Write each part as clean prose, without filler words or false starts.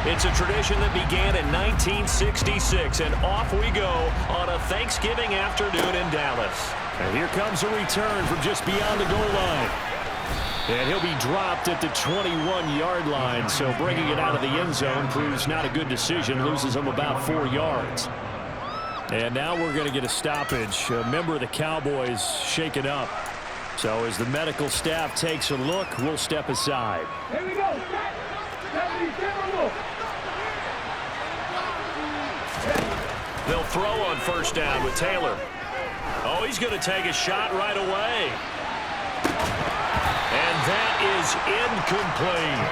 It's a tradition that began in 1966, and off we go on a Thanksgiving afternoon in Dallas. And here comes a return from just beyond the goal line. And he'll be dropped at the 21-yard line, so bringing it out of the end zone proves not a good decision, loses him about 4 yards. And now we're going to get a stoppage. A member of the Cowboys shaken up. So as the medical staff takes a look, we'll step aside. Here we go. They'll throw on first down with Taylor. Oh, he's going to take a shot right away. And that is incomplete.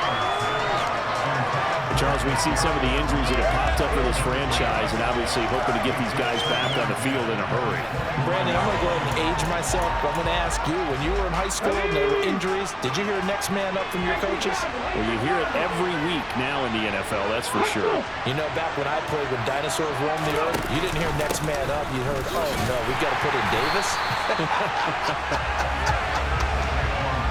Charles, we see some of the injuries that have popped up for this franchise, and obviously hoping to get these guys back on the field in a hurry. Brandon, I'm going to go ahead and age myself, but I'm going to ask you, when you were in high school and there were injuries, did you hear next man up from your coaches? Well, you hear it every week now in the NFL, that's for sure. You know, back when I played, when dinosaurs roamed the earth, you didn't hear next man up. You heard, oh, no, we've got to put in Davis.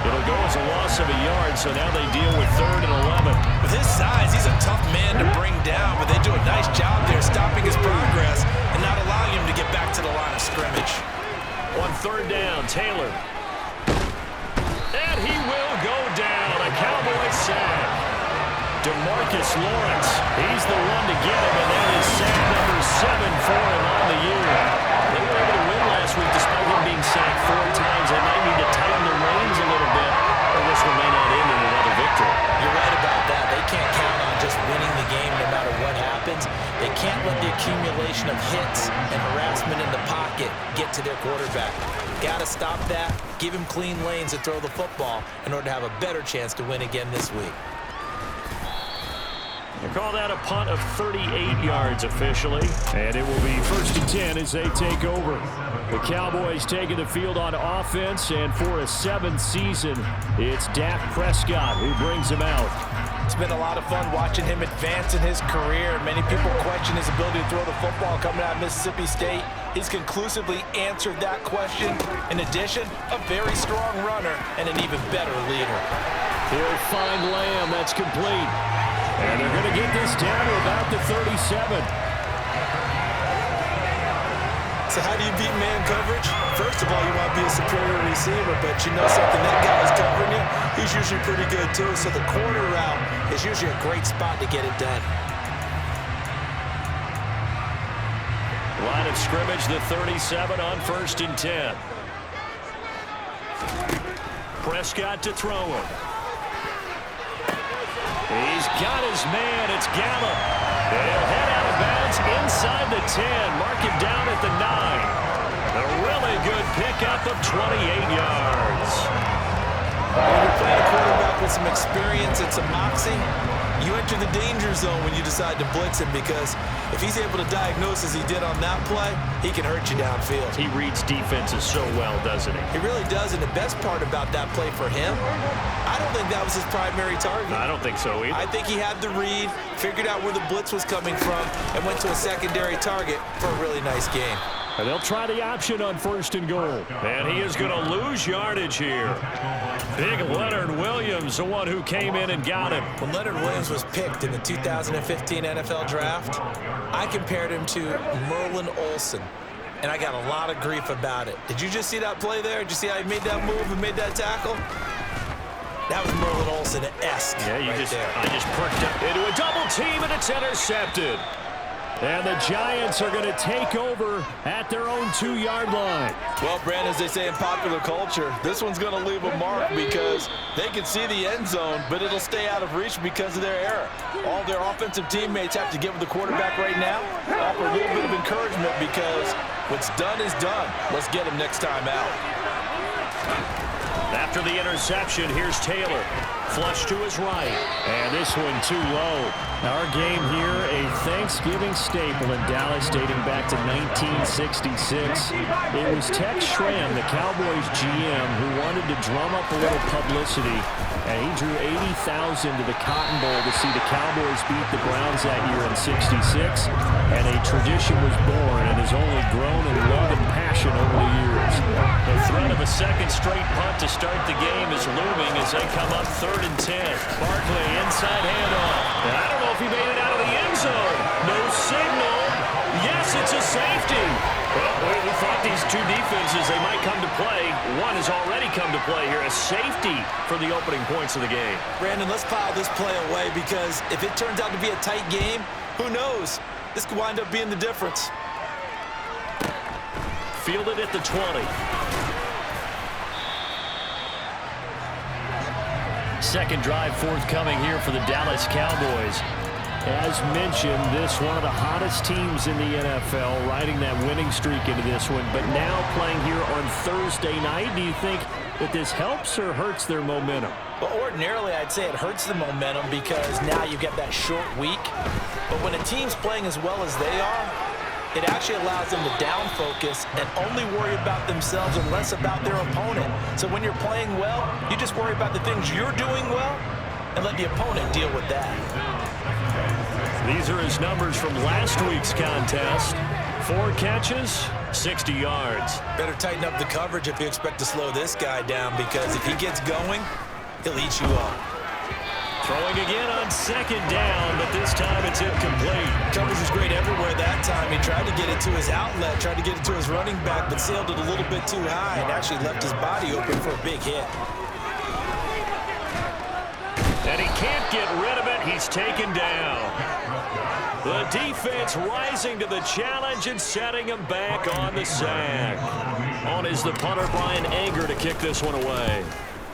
It'll go as a loss of a yard, so now they deal with 3rd and 11. With his size, he's a tough man to bring down, but they do a nice job there stopping his progress and not allowing him to get back to the line of scrimmage. On 3rd down, Taylor. And he will go down. A Cowboys sack. DeMarcus Lawrence, he's the one to get him, and that is sack number 7 for him on the year. They were able to win last week despite him being sacked 4 times. They might need to tighten the reins a little bit, or this one may not end in another victory. You're right about that. They can't count on just winning the game no matter what happens. They can't let the accumulation of hits and harassment in the pocket get to their quarterback. Got to stop that, give him clean lanes to throw the football in order to have a better chance to win again this week. They call that a punt of 38 yards officially. And it will be 1st and 10 as they take over. The Cowboys taking the field on offense, and for a 7th season, it's Dak Prescott who brings him out. It's been a lot of fun watching him advance in his career. Many people question his ability to throw the football coming out of Mississippi State. He's conclusively answered that question. In addition, a very strong runner and an even better leader. He'll find Lamb. That's complete. And they're going to get this down to about the 37. So how do you beat man coverage? First of all, you want to be a superior receiver, but you know something, that guy is covering you, he's usually pretty good too. So the corner route is usually a great spot to get it done. Line of scrimmage, the 37 on 1st and 10. Prescott to throw him. He's got his man. It's Gallup. They'll head out of bounds inside the 10. Mark him down at the 9. A really good pickup of 28 yards. When you're playing a quarterback with some experience and some moxie, you enter the danger zone when you decide to blitz him, because if he's able to diagnose as he did on that play, he can hurt you downfield. He reads defenses so well, doesn't he? He really does, and the best part about that play for him, I don't think that was his primary target. I don't think so either. I think he had the read, figured out where the blitz was coming from, and went to a secondary target for a really nice game. And they'll try the option on 1st and goal. And he is going to lose yardage here. Big Leonard Williams, the one who came in and got him. When Leonard Williams was picked in the 2015 NFL Draft, I compared him to Merlin Olsen, and I got a lot of grief about it. Did you just see that play there? Did you see how he made that move and made that tackle? That was Merlin Olsen-esque. Yeah, I just perked up into a double team, and it's intercepted. And the Giants are going to take over at their own 2-yard line. Well, Brandon, as they say in popular culture, this one's going to leave a mark because they can see the end zone, but it'll stay out of reach because of their error. All their offensive teammates have to give the quarterback right now, offer a little bit of encouragement, because what's done is done. Let's get him next time out. After the interception, here's Taylor. Flush to his right. And this one too low. Our game here, a Thanksgiving staple in Dallas dating back to 1966. It was Tex Schramm, the Cowboys GM, who wanted to drum up a little publicity. And he drew 80,000 to the Cotton Bowl to see the Cowboys beat the Browns that year in '66. And a tradition was born and has only grown in love and passion over the years. The threat of a second straight punt to start the game is looming as they come up 3rd and 10. Barkley inside handoff. And I don't know if he made it two defenses, they might come to play. One has already come to play here. A safety for the opening points of the game. Brandon, let's file this play away because if it turns out to be a tight game, who knows? This could wind up being the difference. Fielded at the 20. Second drive forthcoming here for the Dallas Cowboys. As mentioned, this one of the hottest teams in the NFL, riding that winning streak into this one, but now playing here on Thursday night. Do you think that this helps or hurts their momentum? Well, ordinarily, I'd say it hurts the momentum because now you get that short week. But when a team's playing as well as they are, it actually allows them to down focus and only worry about themselves and less about their opponent. So when you're playing well, you just worry about the things you're doing well and let the opponent deal with that. These are his numbers from last week's contest. 4 catches, 60 yards. Better tighten up the coverage if you expect to slow this guy down because if he gets going, he'll eat you up. Throwing again on second down, but this time it's incomplete. Coverage was great everywhere that time. He tried to get it to his outlet, tried to get it to his running back, but sailed it a little bit too high and actually left his body open for a big hit. And he can't get rid of it. He's taken down. The defense rising to the challenge and setting him back on the sack. On is the punter, Brian Anger, to kick this one away.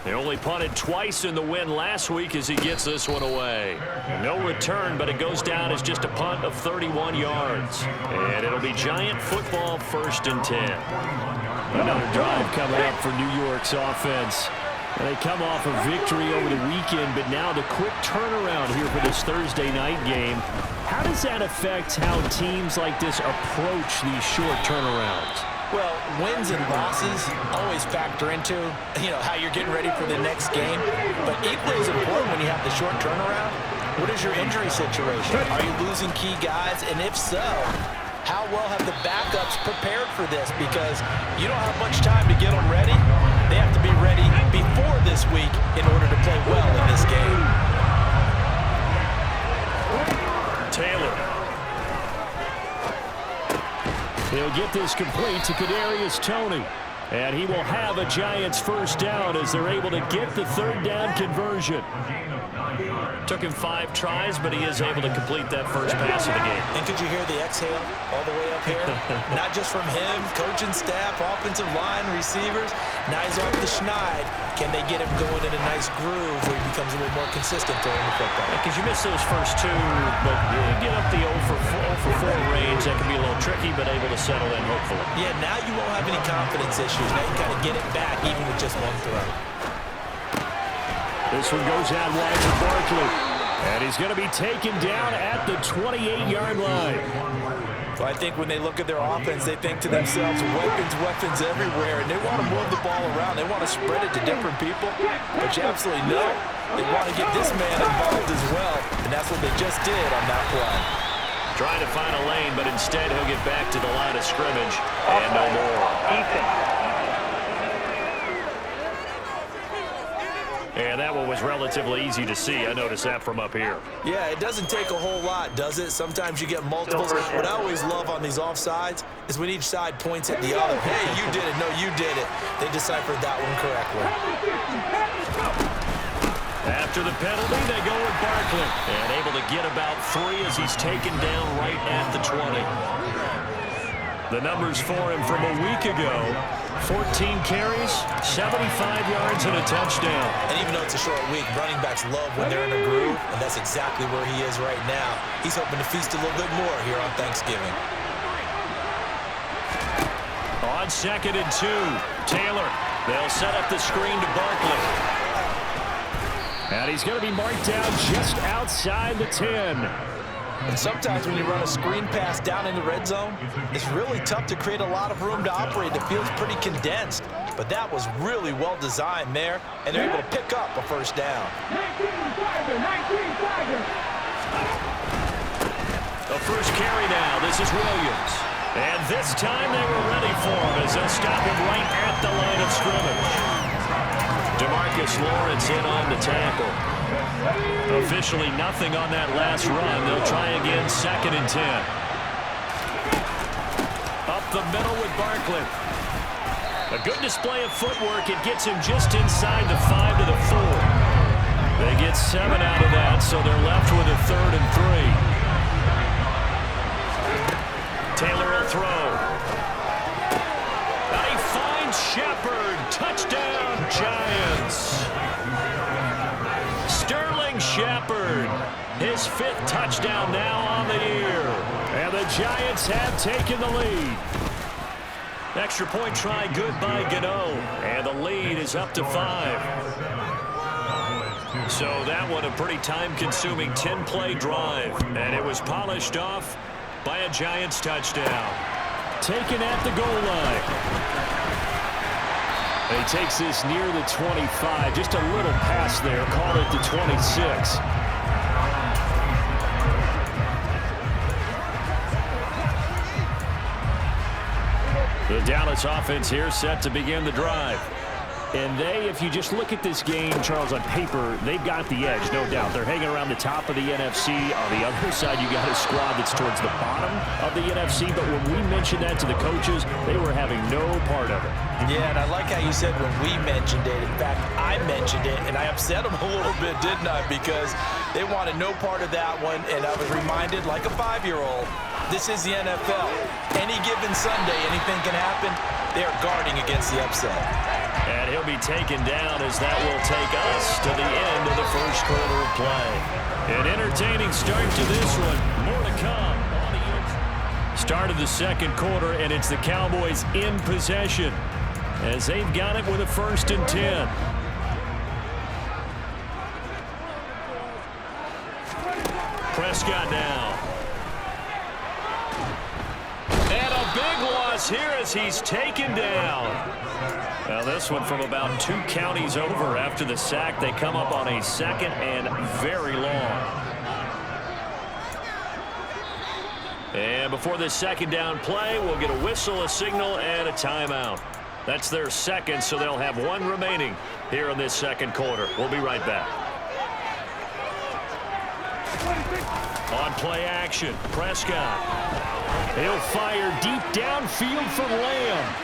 They only punted twice in the win last week as he gets this one away. No return, but it goes down as just a punt of 31 yards. And it'll be Giant football, 1st and 10. Another drive coming up for New York's offense. And they come off a victory over the weekend, but now the quick turnaround here for this Thursday night game. How does that affect how teams like this approach these short turnarounds? Well, wins and losses always factor into, how you're getting ready for the next game. But equally as important when you have the short turnaround, what is your injury situation? Are you losing key guys? And if so, how well have the backups prepared for this? Because you don't have much time to get them ready. They have to be ready before this week in order to play well in this game. Taylor. He'll get this complete to Kadarius Toney. And he will have a Giants 1st down as they're able to get the 3rd down conversion. Took him 5 tries, but he is able to complete that first pass of the game. And could you hear the exhale all the way up here? Not just from him, coaching staff, offensive line, receivers. Now he's off the schneid. Can they get him going in a nice groove where he becomes a little more consistent throwing the football? Because you miss those first 2, but you get up the 0 for 4 range. That can be a little tricky, but able to settle in, hopefully. Yeah, now you won't have any confidence issues. Now you kind of get it back even with just one throw. This one goes out wide to Barkley. And he's going to be taken down at the 28-yard line. Well, I think when they look at their offense, they think to themselves, weapons everywhere, and they want to move the ball around. They want to spread it to different people. But you absolutely know they want to get this man involved as well, and that's what they just did on that play. Trying to find a lane, but instead he'll get back to the line of scrimmage and no more. And that one was relatively easy to see. I noticed that from up here. Yeah, it doesn't take a whole lot, does it? Sometimes you get multiples. What I always love on these offsides is when each side points at the other. Hey, you did it. No, you did it. They deciphered that one correctly. After the penalty, they go with Barkley. And able to get about 3 as he's taken down right at the 20. The numbers for him from a week ago: 14 carries, 75 yards, and a touchdown. And even though it's a short week, running backs love when they're in a groove, and that's exactly where he is right now. He's hoping to feast a little bit more here on Thanksgiving. On 2nd and 2, Taylor. They'll set up the screen to Barkley. And he's going to be marked down just outside the 10. And sometimes when you run a screen pass down in the red zone, it's really tough to create a lot of room to operate. It feels pretty condensed. But that was really well designed there, and they're able to pick up a 1st down. The first carry now. This is Williams. And this time they were ready for him as they'll stop him right at the line of scrimmage. DeMarcus Lawrence in on the tackle. Officially nothing on that last run. They'll try again, 2nd and 10. Up the middle with Barkley. A good display of footwork. It gets him just inside the 5 to the 4. They get 7 out of that, so they're left with a 3rd and 3. Taylor will throw. And he finds Shepard. Touchdown, Giants. Sterling Shepard, his 5th touchdown now on the year. And the Giants have taken the lead. Extra point try good by Gano. And the lead is up to 5. So that one a pretty time-consuming 10-play drive. And it was polished off by a Giants touchdown. Taken at the goal line. He takes this near the 25. Just a little pass there. Call it the 26. The Dallas offense here set to begin the drive. And they, if you just look at this game, Charles, on paper, they've got the edge, no doubt. They're hanging around the top of the NFC. On the other side, you got a squad that's towards the bottom of the NFC. But when we mentioned that to the coaches, they were having no part of it. Yeah, and I like how you said when we mentioned it. In fact, I mentioned it, and I upset them a little bit, didn't I? Because they wanted no part of that one, and I was reminded, like a 5-year-old, this is the NFL. Any given Sunday, anything can happen. They are guarding against the upset. And he'll be taken down as that will take us to the end of the first quarter of play. An entertaining start to this one. More to come. Start of the second quarter, and it's the Cowboys in possession as they've got it with a 1st and 10. Prescott now. And a big loss here as he's taken down. Now this one from about 2 counties over after the sack. They come up on a 2nd and very long. And before this 2nd down play, we'll get a whistle, a signal, and a timeout. That's their 2nd, so they'll have 1 remaining here in this 2nd quarter. We'll be right back. On play action, Prescott. He'll fire deep downfield for Lamb.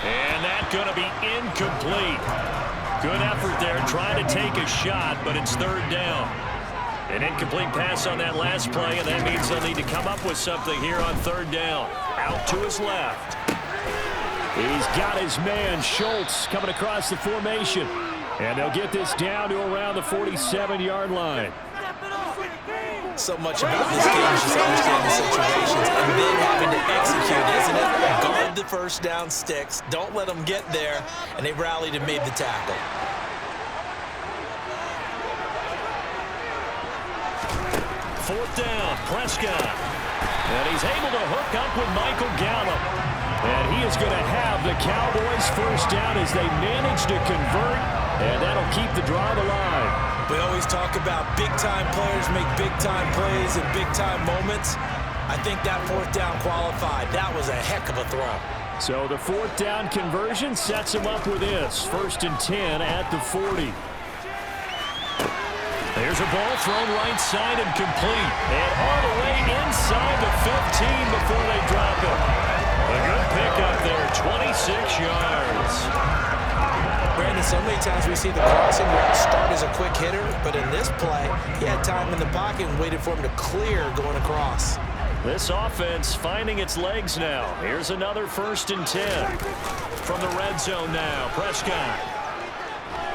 And that's going to be incomplete. Good effort there trying to take a shot, but it's 3rd down. An incomplete pass on that last play, and that means they'll need to come up with something here on 3rd down. Out to his left. He's got his man, Schultz, coming across the formation. And they'll get this down to around the 47-yard line. So much about this game is just understanding the situations and then having to execute, isn't it? Guard the first down sticks. Don't let them get there. And they rallied and made the tackle. Fourth down, Prescott. And he's able to hook up with Michael Gallup. And he is going to have the Cowboys first down as they manage to convert. And that'll keep the drive alive. We always talk about big-time players make big-time plays in big-time moments. I think that 4th down qualified. That was a heck of a throw. So the 4th down conversion sets him up with this. 1st and 10 at the 40. There's a ball thrown right side and complete. And all the way inside the 15 before they drop it. A good pickup there, 26 yards. Brandon, so many times we see the crossing route start as a quick hitter, but in this play, he had time in the pocket and waited for him to clear going across. This offense finding its legs now. Here's another 1st and 10. From the red zone now, Prescott.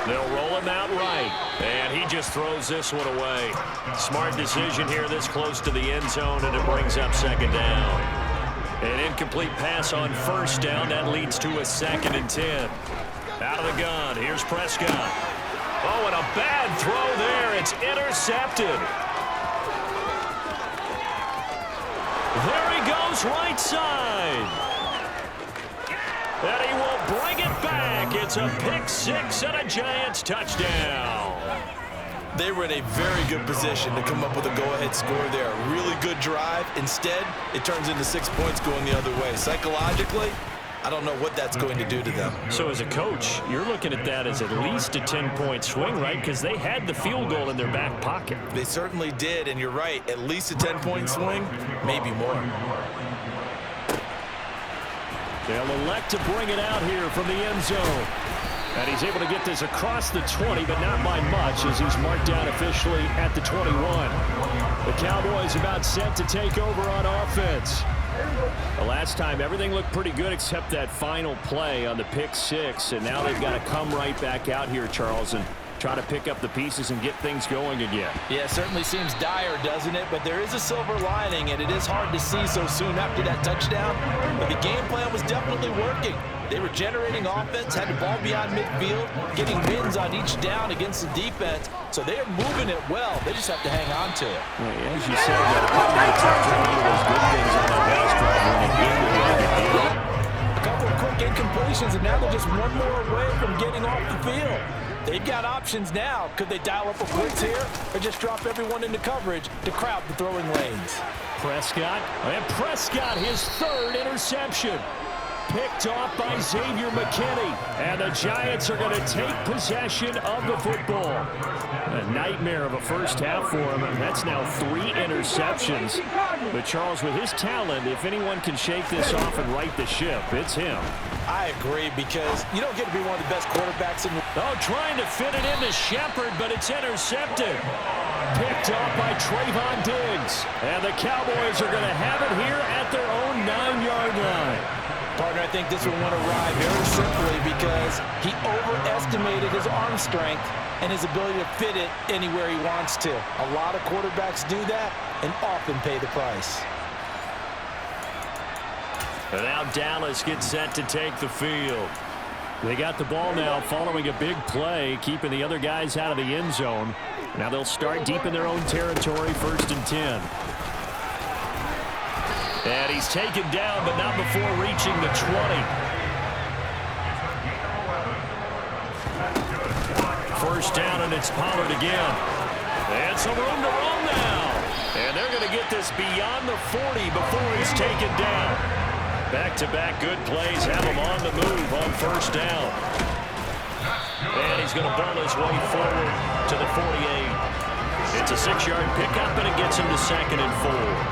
They'll roll him out right, and he just throws this one away. Smart decision here this close to the end zone, and it brings up 2nd down. An incomplete pass on 1st down. That leads to a 2nd and 10. Out of the gun, here's Prescott. Oh, and a bad throw there. It's intercepted. There he goes, right side. And he will bring it back. It's a pick-6 and a Giants touchdown. They were in a very good position to come up with a go-ahead score there. A really good drive. Instead, it turns into 6 points going the other way. Psychologically, I don't know what that's going to do to them. So as a coach, you're looking at that as at least a 10-point swing, right? Because they had the field goal in their back pocket. They certainly did, and you're right. At least a 10-point swing, maybe more. They'll elect to bring it out here from the end zone. And he's able to get this across the 20, but not by much, as he's marked down officially at the 21. The Cowboys about set to take over on offense. The last time, everything looked pretty good except that final play on the pick six, and now they've got to come right back out here, Charles, and try to pick up the pieces and get things going again. Yeah, it certainly seems dire, doesn't it? But there is a silver lining, and it is hard to see so soon after that touchdown. But the game plan was definitely working. They were generating offense, had the ball beyond midfield, getting wins on each down against the defense. So they are moving it well. They just have to hang on to it. Well, as you said, those good things on that pass drive when it came to a couple of quick incompletions, and now they're just one more away from getting off the field. They've got options now. Could they dial up a blitz here or just drop everyone into coverage to crowd the throwing lanes? Prescott, and Prescott, his third interception. Picked off by Xavier McKinney. And the Giants are going to take possession of the football. A nightmare of a first half for him. That's now 3 interceptions. But Charles, with his talent, if anyone can shake this off and right the ship, it's him. I agree, because you don't get to be one of the best quarterbacks in the... Oh, trying to fit it into Shepard, but it's intercepted. Picked off by Trayvon Diggs. And the Cowboys are going to have it here at their own 9-yard line. Partner, I think this one went awry very simply because he overestimated his arm strength and his ability to fit it anywhere he wants to. A lot of quarterbacks do that and often pay the price. And now Dallas gets set to take the field. They got the ball now following a big play, keeping the other guys out of the end zone. Now they'll start deep in their own territory, 1st and 10. And he's taken down, but not before reaching the 20. First down, and it's Pollard again. And some room to run now. And they're going to get this beyond the 40 before he's taken down. Back-to-back good plays have him on the move on first down. And he's going to ball his way forward to the 48. It's a 6-yard pickup, and it gets him to 2nd and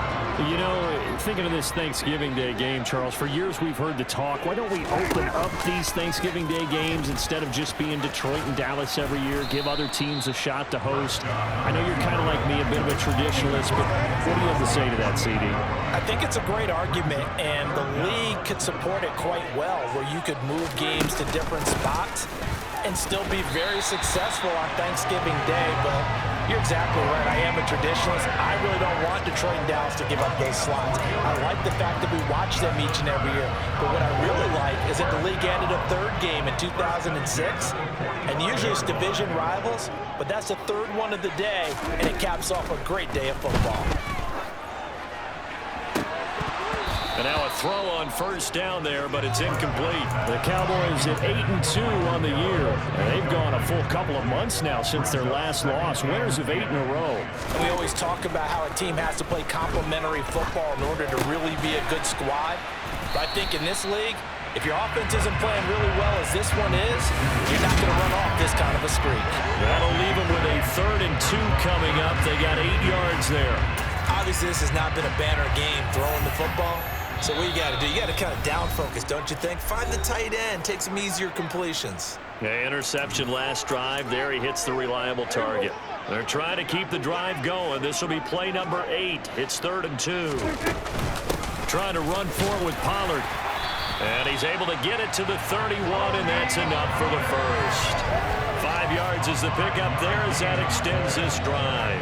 4. You know, thinking of this Thanksgiving Day game, Charles, for years we've heard the talk, why don't we open up these Thanksgiving Day games instead of just being Detroit and Dallas every year, give other teams a shot to host? I know you're kind of like me, a bit of a traditionalist, but what do you have to say to that, CD? I think it's a great argument, and the league could support it quite well, where you could move games to different spots and still be very successful on Thanksgiving Day, but you're exactly right. I am a traditionalist. I really don't want Detroit and Dallas to give up those slots. I like the fact that we watch them each and every year. But what I really like is that the league added a 3rd game in 2006. And usually it's division rivals, but that's the 3rd one of the day, and it caps off a great day of football. And now a throw on first down there, but it's incomplete. The Cowboys at 8-2 on the year. And they've gone a full couple of months now since their last loss. Winners of 8 in a row. And we always talk about how a team has to play complementary football in order to really be a good squad. But I think in this league, if your offense isn't playing really well as this one is, you're not going to run off this kind of a streak. That'll leave them with a 3rd and 2 coming up. They got 8 yards there. Obviously, this has not been a banner game throwing the football. So what you got to do, you got to kind of down focus, don't you think? Find the tight end, take some easier completions. Yeah, interception last drive. There he hits the reliable target. They're trying to keep the drive going. This will be play number 8. It's 3rd and 2. Trying to run for it with Pollard. And he's able to get it to the 31, and that's enough for the first. 5 yards is the pickup there as that extends this drive.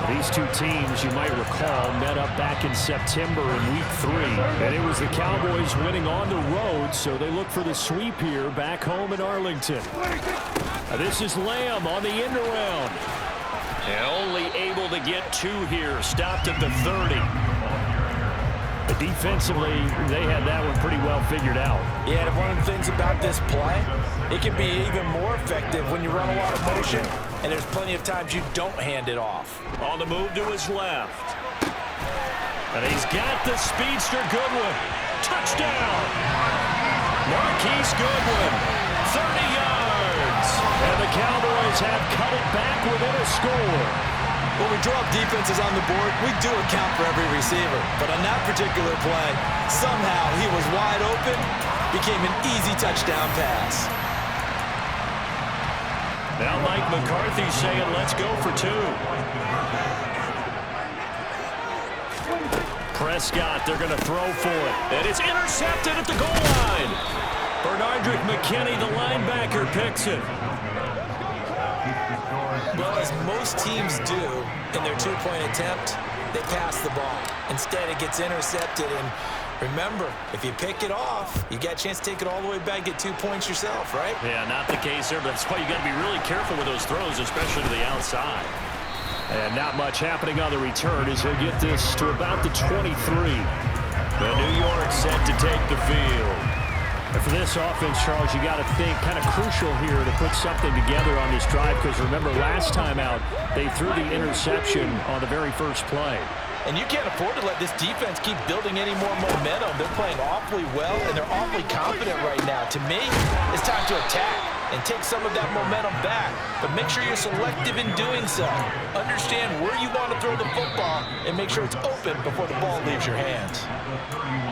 These two teams, you might recall, met up back in September in Week 3. And it was the Cowboys winning on the road, so they look for the sweep here back home in Arlington. This is Lamb on the end around. And only able to get 2 here, stopped at the 30. But defensively, they had that one pretty well figured out. Yeah, and one of the things about this play, it can be even more effective when you run a lot of motion, and there's plenty of times you don't hand it off. On the move to his left. And he's got the speedster Goodwin. Touchdown! Marquise Goodwin, 30 yards. And the Cowboys have cut it back within a score. Well, we 12 defenses on the board, we do account for every receiver. But on that particular play, somehow he was wide open, became an easy touchdown pass. Now Mike McCarthy's saying, let's go for 2. Prescott, they're going to throw for it. And it's intercepted at the goal line. Bernardrick McKinney, the linebacker, picks it. Well, as most teams do in their two-point attempt, they pass the ball. Instead, it gets intercepted. And remember, if you pick it off, you got a chance to take it all the way back, get 2 points yourself, right? Yeah, not the case there, but that's why you got to be really careful with those throws, especially to the outside. And not much happening on the return as he'll get this to about the 23. The New York set to take the field. And for this offense, Charles, you got to think kind of crucial here to put something together on this drive, because remember last time out, they threw the interception on the very first play. And you can't afford to let this defense keep building any more momentum. They're playing awfully well, and they're awfully confident right now. To me, it's time to attack and take some of that momentum back. But make sure you're selective in doing so. Understand where you want to throw the football and make sure it's open before the ball leaves your hands.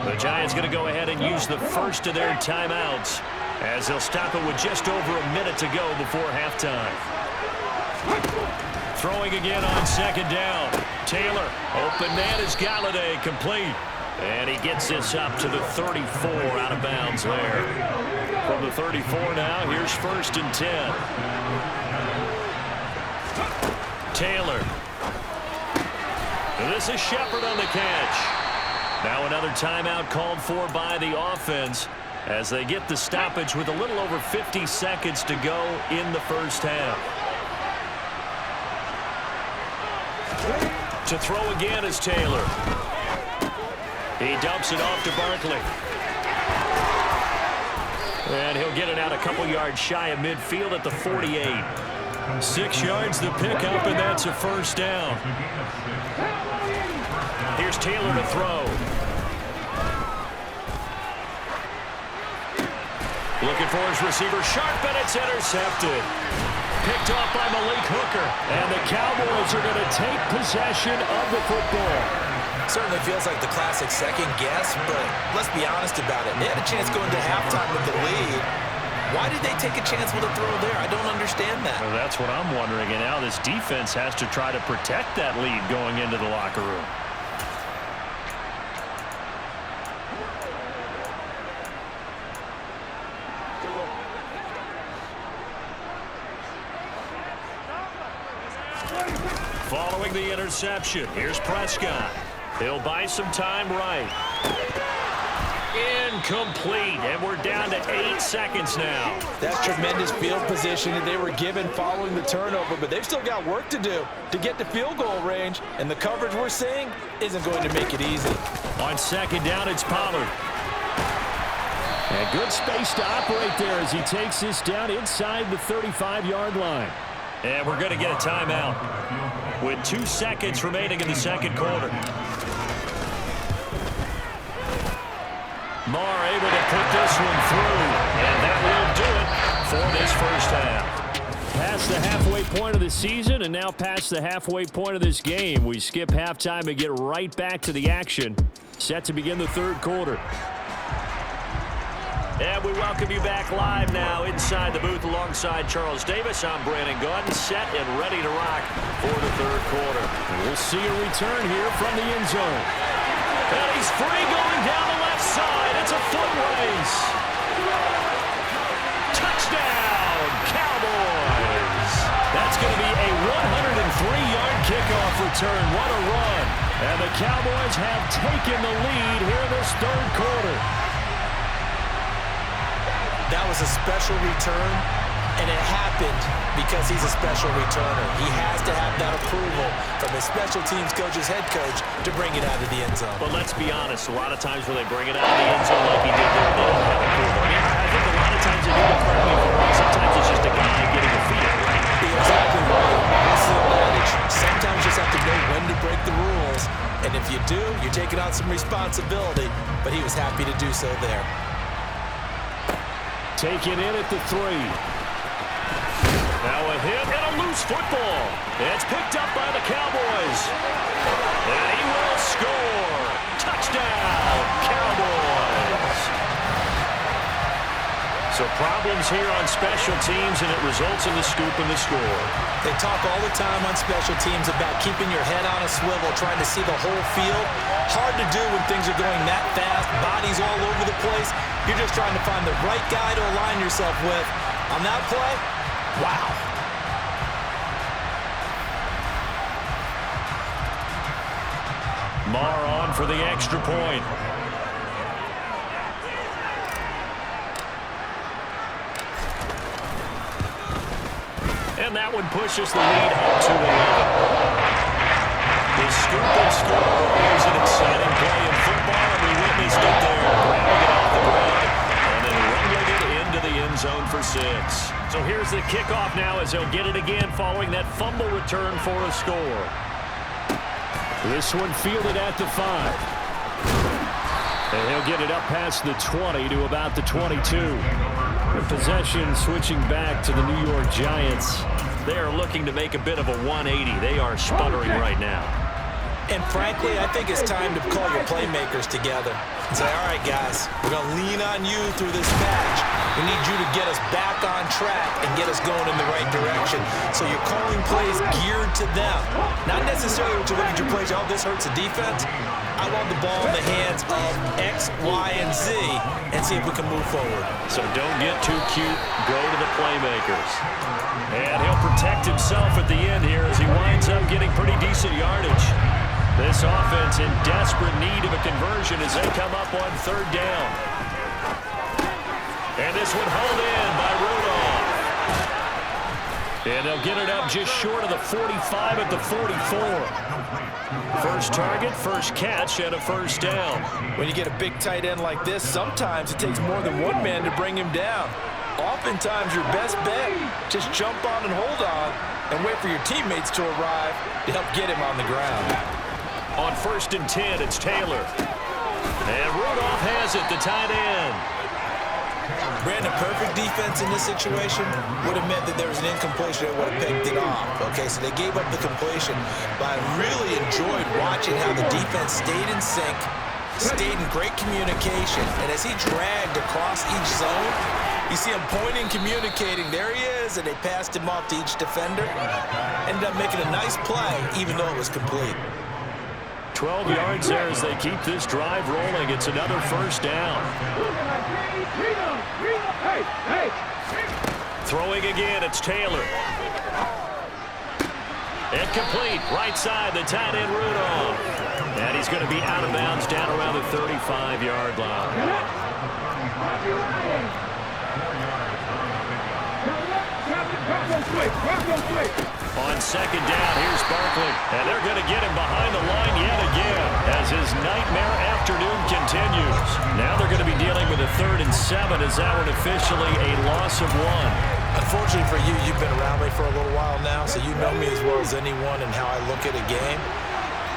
The Giants going to go ahead and use the first of their timeouts as they'll stop it with just over a minute to go before halftime. Throwing again on second down. Taylor, open man is Galladay, complete. And he gets this up to the 34, out of bounds there. From the 34 now, here's 1st and 10. Taylor. And this is Shepard on the catch. Now another timeout called for by the offense as they get the stoppage with a little over 50 seconds to go in the first half. To throw again is Taylor. He dumps it off to Barkley. And he'll get it out a couple yards shy of midfield at the 48. 6 yards the pickup, and that's a first down. Here's Taylor to throw. Looking for his receiver, Sharp, and it's intercepted. Picked off by Malik Hooker. And the Cowboys are going to take possession of the football. Certainly feels like the classic second guess, but let's be honest about it. They had a chance going to halftime with the lead. Why did they take a chance with a throw there? I don't understand that. Well, that's what I'm wondering. And now this defense has to try to protect that lead going into the locker room. Following the interception, here's Prescott. He'll buy some time right. Incomplete, and we're down to 8 seconds now. That's tremendous field position that they were given following the turnover, but they've still got work to do to get to field goal range, and the coverage we're seeing isn't going to make it easy. On second down, it's Pollard. And good space to operate there as he takes this down inside the 35-yard line. And we're going to get a timeout with 2 seconds remaining in the second quarter. Marr able to put this one through, and that will do it for this first half. Past the halfway point of the season and now past the halfway point of this game. We skip halftime and get right back to the action. Set to begin the third quarter. And we welcome you back live now inside the booth alongside Charles Davis. I'm Brandon Gaudin, set and ready to rock for the third quarter. We'll see a return here from the end zone. And he's free going down the left side. It's a foot race. Touchdown, Cowboys. That's going to be a 103-yard kickoff return. What a run. And the Cowboys have taken the lead here in this third quarter. That was a special return, and it happened because he's a special returner. He has to have that approval from his special teams coach's head coach to bring it out of the end zone. But let's be honest, a lot of times when they bring it out of the end zone like he did there, they don't have approval. I mean, I think a lot of times they do it correctly for wrong. Sometimes it's just a guy getting a feel. Exactly right. This is an adage. Sometimes you just have to know when to break the rules, and if you do, you're taking on some responsibility, but he was happy to do so there. Taken in at the 3. Now a hit and a loose football. It's picked up by the Cowboys. So problems here on special teams, and it results in the scoop and the score. They talk all the time on special teams about keeping your head on a swivel, trying to see the whole field. Hard to do when things are going that fast, bodies all over the place. You're just trying to find the right guy to align yourself with. On that play, wow. Marr on for the extra point. And that one pushes the lead up to 11. The scoop and score is an exciting play in football, and we witnessed it there. Grabbing it off the ground and then rumbling it into the end zone for 6. So here's the kickoff now as they'll get it again following that fumble return for a score. This one fielded at the 5. And he'll get it up past the 20 to about the 22. The possession switching back to the New York Giants. They are looking to make a bit of a 180. They are sputtering right now. And frankly, I think it's time to call your playmakers together and say, all right, guys, we're going to lean on you through this patch. We need you to get us back on track and get us going in the right direction. So you're calling plays geared to them. Not necessarily what you look at your plays, oh, this hurts the defense. I want the ball in the hands of X, Y, and Z and see if we can move forward. So don't get too cute. Go to the playmakers. And he'll protect himself at the end here as he winds up getting pretty decent yardage. This offense in desperate need of a conversion as they come up on 3rd down. And this one hauled in by Rudolph. And they'll get it up just short of the 45 at the 44. First target, first catch, and a 1st down. When you get a big tight end like this, sometimes it takes more than one man to bring him down. Oftentimes, your best bet, just jump on and hold on and wait for your teammates to arrive to help get him on the ground. On 1st and 10, it's Taylor. And Rudolph has it, the tight end. Brandon, perfect defense in this situation would have meant that there was an incompletion that would have picked it off. Okay, so they gave up the completion, but I really enjoyed watching how the defense stayed in sync, stayed in great communication, and as he dragged across each zone, you see him pointing, communicating. There he is, and they passed him off to each defender. Ended up making a nice play, even though it was complete. 12 yards there as they keep this drive rolling. It's another 1st down. Throwing again, it's Taylor. Incomplete, right side, the tight end Rudolph. And he's going to be out of bounds down around the 35-yard line. On 2nd down, here's Barkley. And they're going to get him behind the line yet again as his nightmare afternoon continues. Now they're going to be dealing with a 3rd and 7 as that one officially a loss of 1. Unfortunately for you, you've been around me for a little while now, so you know me as well as anyone and how I look at a game.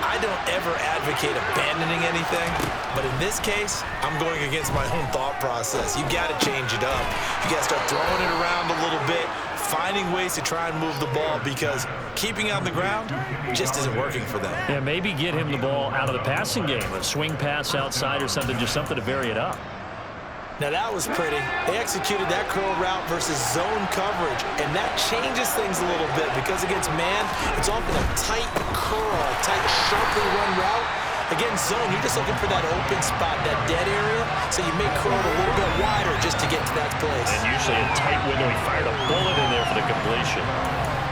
I don't ever advocate abandoning anything, but in this case, I'm going against my own thought process. You got to change it up. You got to start throwing it around a little bit, finding ways to try and move the ball because keeping it on the ground just isn't working for them. Yeah, maybe get him the ball out of the passing game, a swing pass outside or something, just something to vary it up. Now that was pretty. They executed that curl route versus zone coverage, and that changes things a little bit because against man, it's often a tight curl, a tight, sharply run route. Against zone, you're just looking for that open spot, that dead area, so you may curl it a little bit wider just to get to that place. And usually a tight window. He fired a bullet in there for the completion.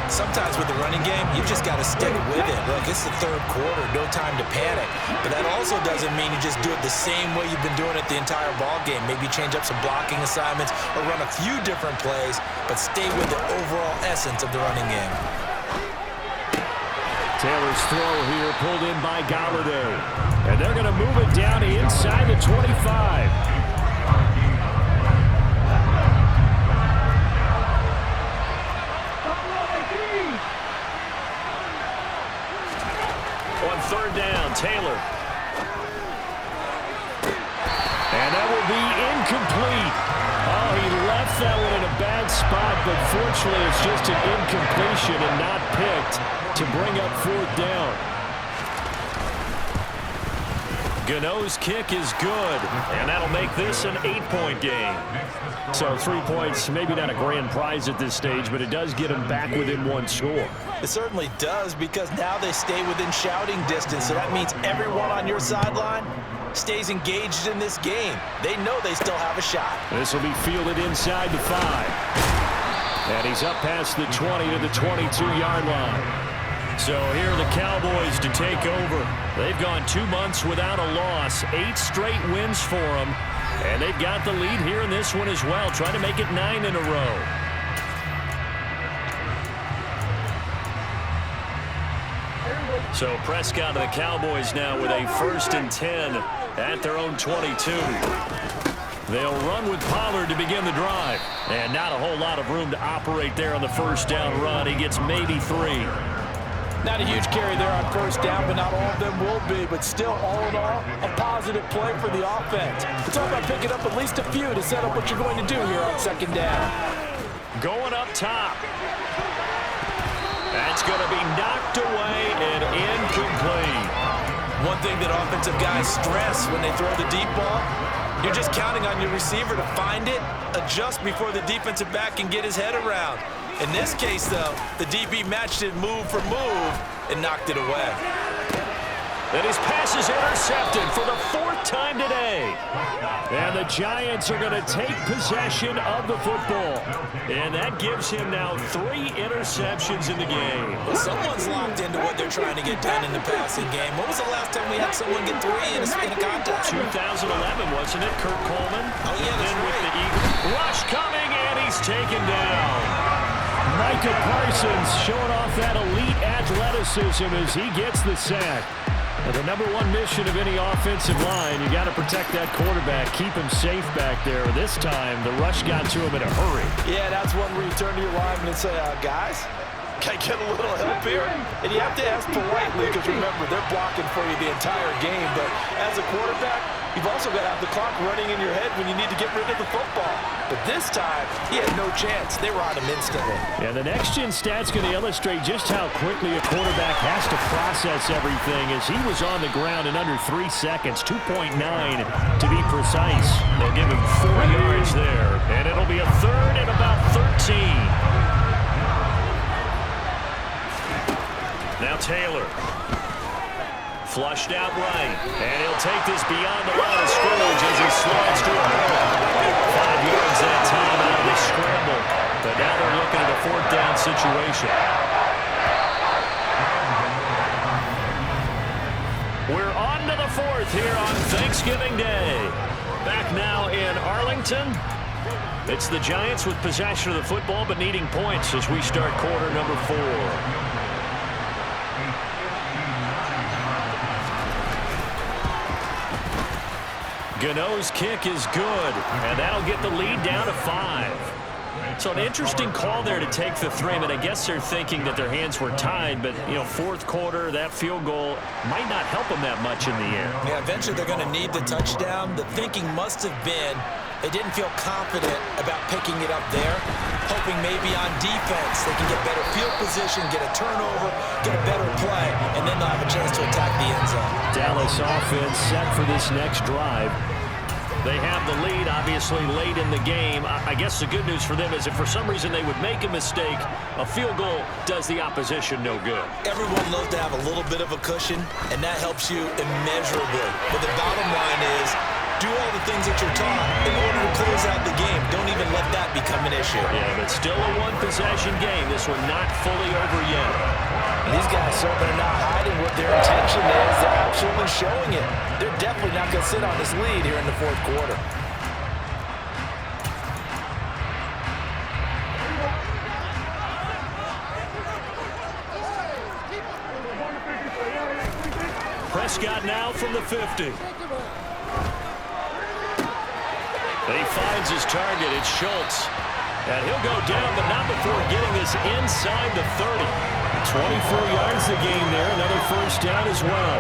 Sometimes with the running game, you just got to stick with it. Look, it's the 3rd quarter, no time to panic. But that also doesn't mean you just do it the same way you've been doing it the entire ball game. Maybe change up some blocking assignments or run a few different plays, but stay with the overall essence of the running game. Taylor's throw here pulled in by Galladay. And they're going to move it down inside the 25. On 3rd down, Taylor. And that will be incomplete. Oh, he left that one in a bad spot, but fortunately it's just an incompletion and not picked to bring up 4th down. Gano's kick is good, and that'll make this an 8-point game. So 3 points, maybe not a grand prize at this stage, but it does get them back within one score. It certainly does, because now they stay within shouting distance, so that means everyone on your sideline stays engaged in this game. They know they still have a shot. This will be fielded inside the 5. And he's up past the 20 to the 22-yard line. So here are the Cowboys to take over. They've gone 2 months without a loss, 8 straight wins for them. And they've got the lead here in this one as well, trying to make it 9 in a row. So Prescott and the Cowboys now with a 1st and 10 at their own 22. They'll run with Pollard to begin the drive. And not a whole lot of room to operate there on the first down run. He gets maybe 3. Not a huge carry there on first down, but not all of them will be. But still, all in all, a positive play for the offense. It's all about picking up at least a few to set up what you're going to do here on 2nd down. Going up top. That's going to be knocked away and incomplete. One thing that offensive guys stress when they throw the deep ball, you're just counting on your receiver to find it, adjust before the defensive back can get his head around. In this case, though, the DB matched it move for move and knocked it away. And his pass is intercepted for the 4th time today. And the Giants are going to take possession of the football. And that gives him now 3 interceptions in the game. Well, someone's locked into what they're trying to get done in the passing game. When was the last time we had someone get 3 in a contest? 2011, wasn't it? Kurt Coleman. Oh, yeah, that's then right. With the Eagles. Rush coming, and he's taken down. Micah Parsons showing off that elite athleticism as he gets the sack. And the #1 mission of any offensive line, you got to protect that quarterback, keep him safe back there. This time, the rush got to him in a hurry. Yeah, that's one where you turn to your lineman and say, guys, can I get a little help here? And you have to ask politely, because remember, they're blocking for you the entire game. But as a quarterback, you've also got to have the clock running in your head when you need to get rid of the football. But this time, he had no chance. They were on him instantly. Yeah, the next-gen stat's going to illustrate just how quickly a quarterback has to process everything, as he was on the ground in under 3 seconds, 2.9 to be precise. They'll give him 4 yards there, and it'll be a 3rd and about 13. Now Taylor. Flushed out right, and he'll take this beyond the line of scrimmage as he slides to a hole. 5 yards that time out of the scramble, but now they're looking at a 4th down situation. We're on to the 4th here on Thanksgiving Day. Back now in Arlington. It's the Giants with possession of the football, but needing points as we start quarter number 4. Gano's kick is good, and that'll get the lead down to 5. So an interesting call there to take the 3. I guess they're thinking that their hands were tied, but, 4th quarter, that field goal might not help them that much in the air. Yeah, eventually they're going to need the touchdown. The thinking must have been they didn't feel confident about picking it up there, hoping maybe on defense they can get better field position, get a turnover, get a better play, and then they'll have a chance to attack the end zone. Dallas offense set for this next drive. They have the lead, obviously, late in the game. I guess the good news for them is if for some reason they would make a mistake, a field goal does the opposition no good. Everyone loves to have a little bit of a cushion, and that helps you immeasurably. But the bottom line is, do all the things that you're taught in order to close out the game. Don't even let that become an issue. Yeah, but still a 1-possession game. This one not fully over yet. And these guys certainly are not hiding what their intention is. They're absolutely showing it. They're definitely not going to sit on this lead here in the 4th quarter. Prescott now from the 50. He finds his target. It's Schultz. And he'll go down, but not before getting this inside the 30. 24 yards the game there. Another 1st down as well.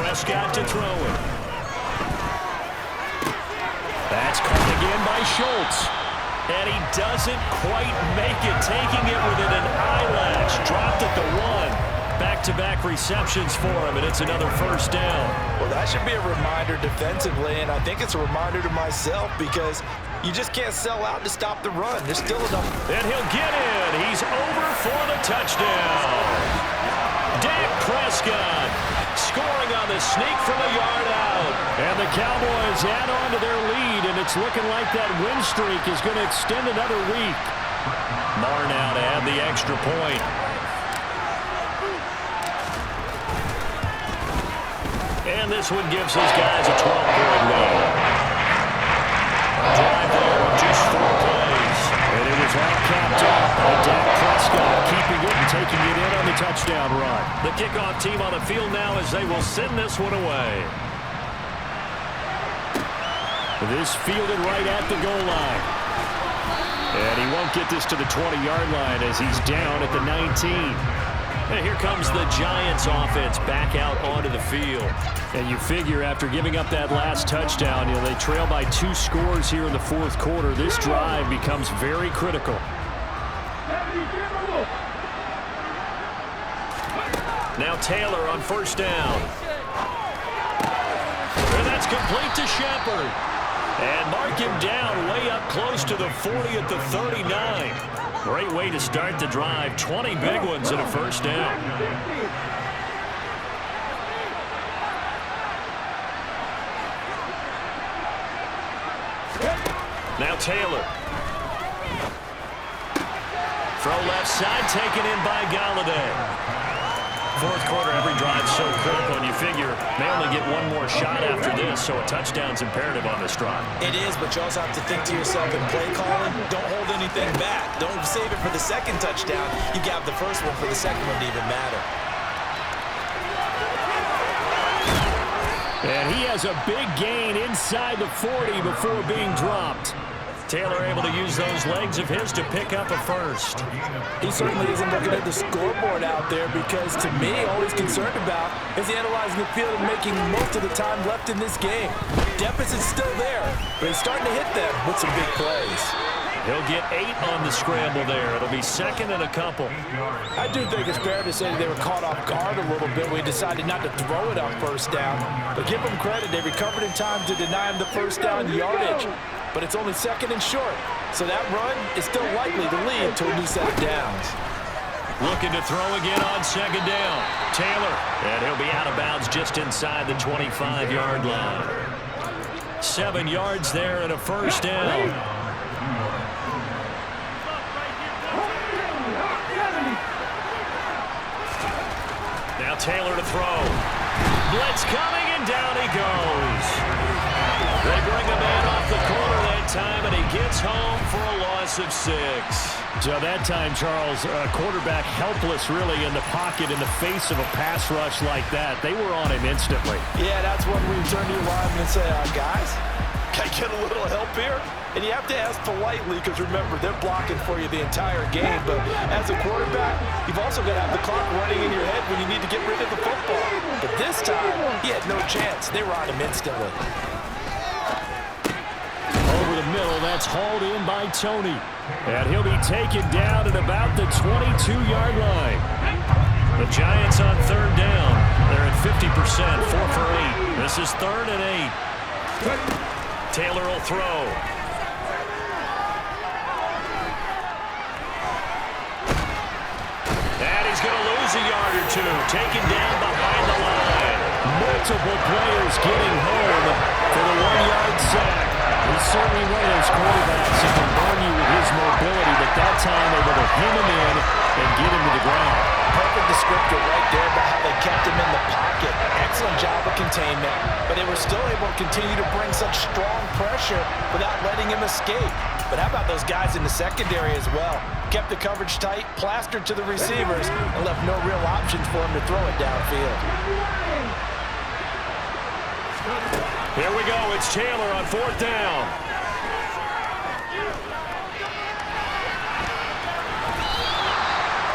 Prescott to throw it. That's caught again by Schultz. And he doesn't quite make it, taking it within an eyelash. Dropped at the 1. Back back-to-back receptions for him, and it's another first down. Well, that should be a reminder defensively, and I think it's a reminder to myself because you just can't sell out to stop the run. There's still enough. And he'll get in. He's over for the touchdown. Dak Prescott scoring on the sneak from a yard out. And the Cowboys add on to their lead, and it's looking like that win streak is going to extend another week. Marr now to add the extra point. And this one gives his guys a 12-point lead. Drive there of just 4 plays. And it was all capped off by Dak Prescott, keeping it and taking it in on the touchdown run. The kickoff team on the field now as they will send this one away. This fielded right at the goal line. And he won't get this to the 20-yard line as he's down at the 19. And here comes the Giants offense back out onto the field. And you figure after giving up that last touchdown, you know, they trail by 2 scores here in the fourth quarter. This drive becomes very critical. Now Taylor on first down. And that's complete to Shepard. And mark him down way up close to the 40 at the 39. Great way to start the drive. 20 big ones and a first down. Now Taylor. Throw left side taken in by Galladay. Fourth quarter, every drive so critical, and you figure they only get one more shot after this, so a touchdown's imperative on this drive. It is, but you also have to think to yourself in play calling, don't hold anything back. Don't save it for the second touchdown. You got the first one for the second one to even matter. And he has a big gain inside the 40 before being dropped. Taylor able to use those legs of his to pick up a first. He certainly isn't looking at the scoreboard out there because, to me, all he's concerned about is analyzing the field and making most of the time left in this game. Deficit's still there, but he's starting to hit them with some big plays. He'll get 8 on the scramble there. It'll be second and a couple. I do think it's fair to say they were caught off guard a little bit when he decided not to throw it on first down. But give them credit, they recovered in time to deny him the first down yardage. But it's only second and short, so that run is still likely to lead to a new set of downs. Looking to throw again on second down. Taylor, and he'll be out of bounds just inside the 25-yard line. 7 yards there and a first down. Now Taylor to throw. Blitz coming, and down he goes. They bring a man off the corner that time, and he gets home for a loss of 6. So that time, Charles, quarterback helpless really in the pocket in the face of a pass rush like that. They were on him instantly. Yeah, that's when we turn to your lineman and say, guys, Can I get a little help here? And you have to ask politely because, remember, they're blocking for you the entire game. But as a quarterback, you've also got to have the clock running in your head when you need to get rid of the football. But this time, he had no chance. They were on him instantly. Over the middle, that's hauled in by Tony. And he'll be taken down at about the 22-yard line. The Giants on third down. They're at 50%, 4 for 8. This is 3rd and 8. Taylor will throw. And he's going to lose a yard or 2. Taken down behind the line. Multiple players getting home for the 1-yard sack. He's certainly one of those quarterbacks who can burn you with his mobility, but that time able to hem him in and get him to the ground. Perfect descriptor right there about how they kept him in the pocket. Excellent job of containment, but they were still able to continue to bring such strong pressure without letting him escape. But how about those guys in the secondary as well? Kept the coverage tight, plastered to the receivers, and left no real options for him to throw it downfield. Here we go. It's Taylor on 4th down.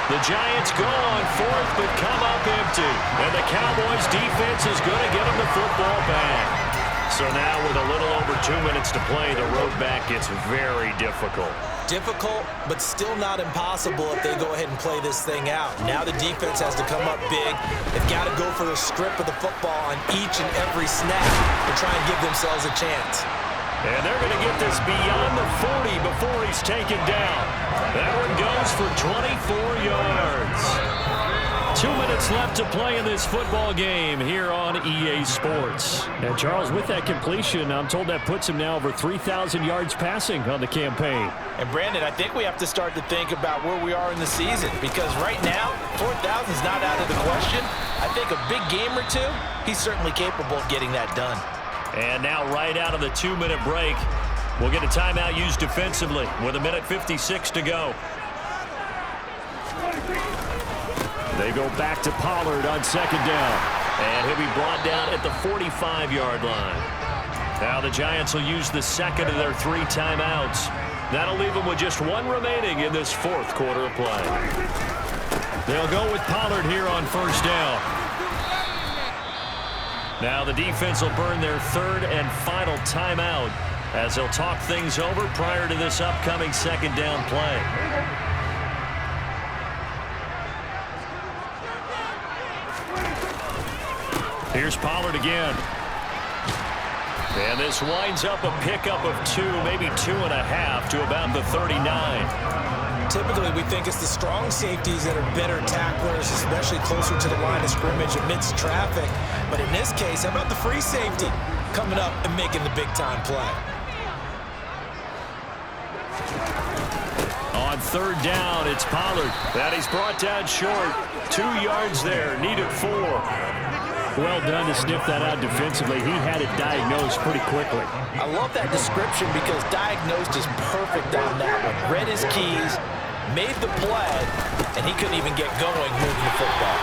The Giants go on 4th, but come up empty. And the Cowboys defense is going to get them the football back. So now with a little over 2 minutes to play, the road back gets very difficult. Difficult, but still not impossible if they go ahead and play this thing out. Now the defense has to come up big. They've got to go for the strip of the football on each and every snap to try and give themselves a chance. And they're going to get this beyond the 40 before he's taken down. That one goes for 24 yards. 2 minutes left to play in this football game here on EA Sports. And Charles, with that completion, I'm told that puts him now over 3,000 yards passing on the campaign. And Brandon, I think we have to start to think about where we are in the season, because right now, 4,000 is not out of the question. I think a big game or two, he's certainly capable of getting that done. And now right out of the 2-minute break, we'll get a timeout used defensively with 1:56 to go. They go back to Pollard on second down. And he'll be brought down at the 45-yard line. Now the Giants will use the second of their 3 timeouts. That'll leave them with just 1 remaining in this 4th quarter of play. They'll go with Pollard here on first down. Now the defense will burn their 3rd and final timeout as they'll talk things over prior to this upcoming second down play. Here's Pollard again. And this winds up a pickup of 2, maybe 2.5 to about the 39. Typically, we think it's the strong safeties that are better tacklers, especially closer to the line of scrimmage amidst traffic. But in this case, how about the free safety coming up and making the big-time play? On third down, it's Pollard. That he's brought down short. 2 yards there, needed 4. Well done to sniff that out defensively. He had it diagnosed pretty quickly. I love that description because diagnosed is perfect on that one. Read his keys, made the play, and he couldn't even get going moving the football.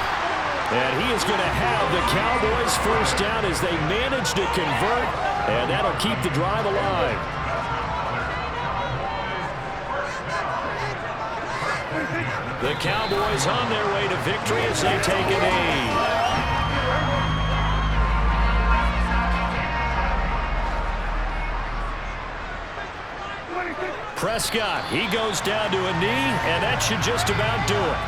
And he is going to have the Cowboys first down as they manage to convert, and that'll keep the drive alive. The Cowboys on their way to victory as they take a knee. Prescott, he goes down to a knee, and that should just about do it.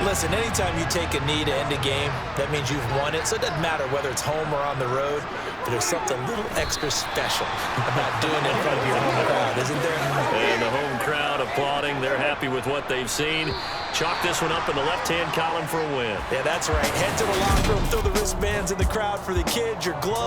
Listen, anytime you take a knee to end a game, that means you've won it. So it doesn't matter whether it's home or on the road, but there's something a little extra special about doing it in front of your home crowd, isn't there? And the home crowd applauding. They're happy with what they've seen. Chalk this one up in the left-hand column for a win. Yeah, that's right. Head to the locker room, throw the wristbands in the crowd for the kids, your gloves.